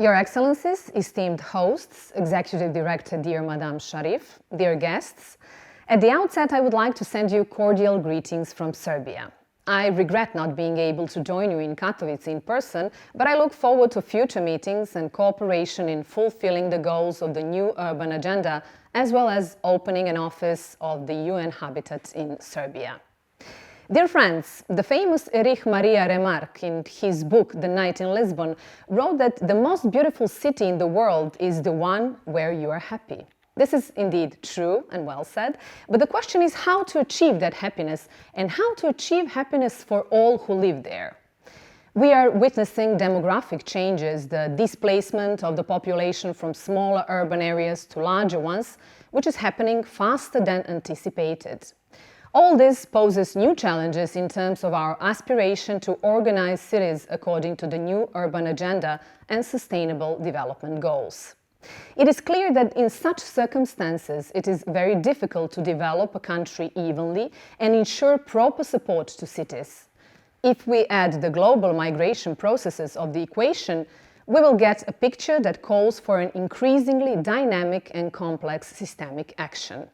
Your Excellencies, esteemed hosts, Executive Director dear Madame Sharif, dear guests, at the outset I would like to send you cordial greetings from Serbia. I regret not being able to join you in Katowice in person, but I look forward to future meetings and cooperation in fulfilling the goals of the new urban agenda, as well as opening an office of the UN Habitat in Serbia. Dear friends, the famous Erich Maria Remarque, in his book The Night in Lisbon, wrote that the most beautiful city in the world is the one where you are happy. This is indeed true and well said, but the question is how to achieve that happiness and how to achieve happiness for all who live there. We are witnessing demographic changes, the displacement of the population from smaller urban areas to larger ones, which is happening faster than anticipated. All this poses new challenges in terms of our aspiration to organize cities according to the new urban agenda and sustainable development goals. It is clear that in such circumstances it is very difficult to develop a country evenly and ensure proper support to cities. If we add the global migration processes of the equation, we will get a picture that calls for an increasingly dynamic and complex systemic action.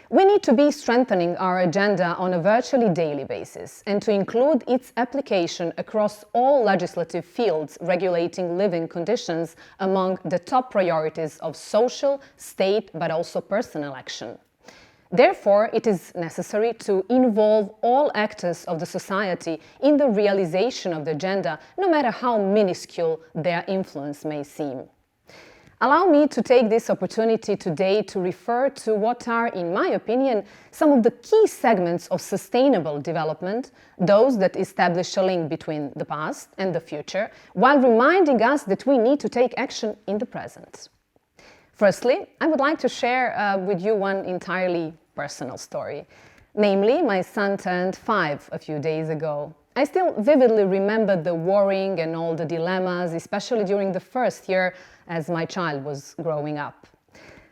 We need to be strengthening our agenda on a virtually daily basis and to include its application across all legislative fields regulating living conditions among the top priorities of social, state, but also personal action. Therefore, it is necessary to involve all actors of the society in the realization of the agenda, no matter how minuscule their influence may seem. Allow me to take this opportunity today to refer to what are, in my opinion, some of the key segments of sustainable development, those that establish a link between the past and the future, while reminding us that we need to take action in the present. Firstly, I would like to share with you one entirely personal story. Namely, my son turned 5 a few days ago. I still vividly remember the worrying and all the dilemmas, especially during the first year as my child was growing up.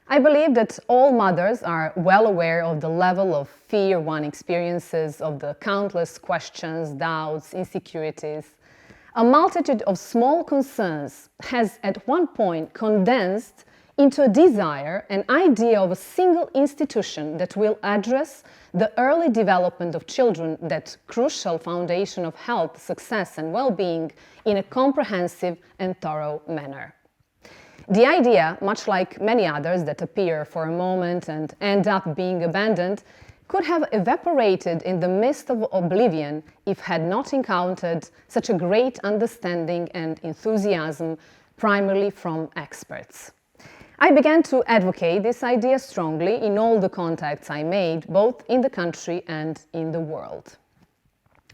I believe that all mothers are well aware of the level of fear one experiences, of the countless questions, doubts, insecurities. A multitude of small concerns has at one point condensed into a desire, an idea of a single institution that will address the early development of children, that crucial foundation of health, success and well-being, in a comprehensive and thorough manner. The idea, much like many others that appear for a moment and end up being abandoned, could have evaporated in the mist of oblivion if had not encountered such a great understanding and enthusiasm, primarily from experts. I began to advocate this idea strongly in all the contacts I made, both in the country and in the world.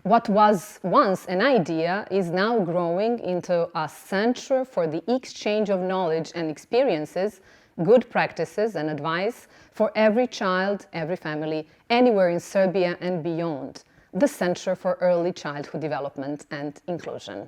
What was once an idea is now growing into a center for the exchange of knowledge and experiences, good practices and advice for every child, every family, anywhere in Serbia and beyond, the Center for Early Childhood Development and Inclusion.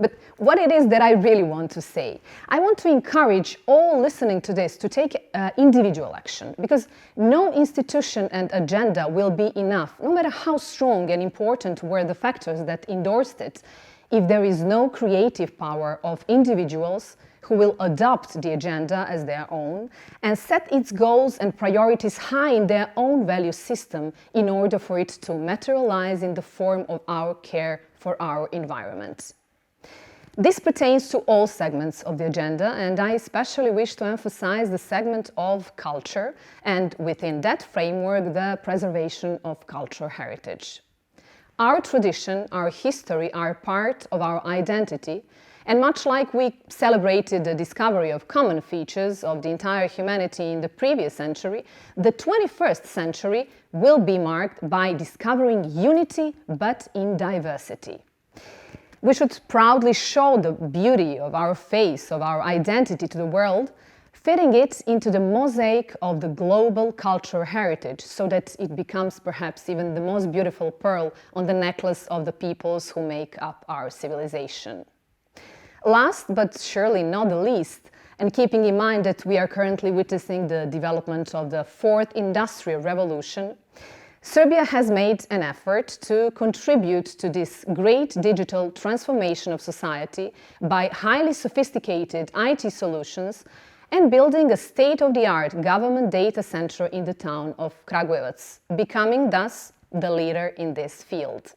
But what it is that I really want to say, I want to encourage all listening to this to take individual action, because no institution and agenda will be enough, no matter how strong and important were the factors that endorsed it, if there is no creative power of individuals who will adopt the agenda as their own and set its goals and priorities high in their own value system in order for it to materialize in the form of our care for our environment. This pertains to all segments of the agenda, and I especially wish to emphasize the segment of culture, and within that framework, the preservation of cultural heritage. Our tradition, our history are part of our identity, and much like we celebrated the discovery of common features of the entire humanity in the previous century, the 21st century will be marked by discovering unity but in diversity. We should proudly show the beauty of our face, of our identity to the world, fitting it into the mosaic of the global cultural heritage so that it becomes perhaps even the most beautiful pearl on the necklace of the peoples who make up our civilization. Last, but surely not the least, and keeping in mind that we are currently witnessing the development of the fourth industrial revolution, Serbia has made an effort to contribute to this great digital transformation of society by highly sophisticated IT solutions and building a state-of-the-art government data center in the town of Kragujevac, becoming thus the leader in this field.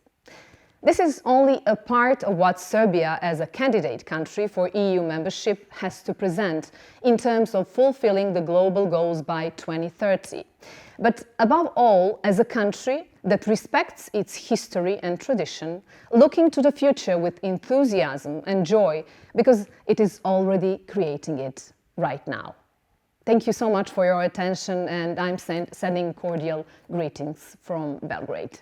This is only a part of what Serbia, as a candidate country for EU membership, has to present in terms of fulfilling the global goals by 2030. But above all, as a country that respects its history and tradition, looking to the future with enthusiasm and joy, because it is already creating it right now. Thank you so much for your attention, and I'm sending cordial greetings from Belgrade.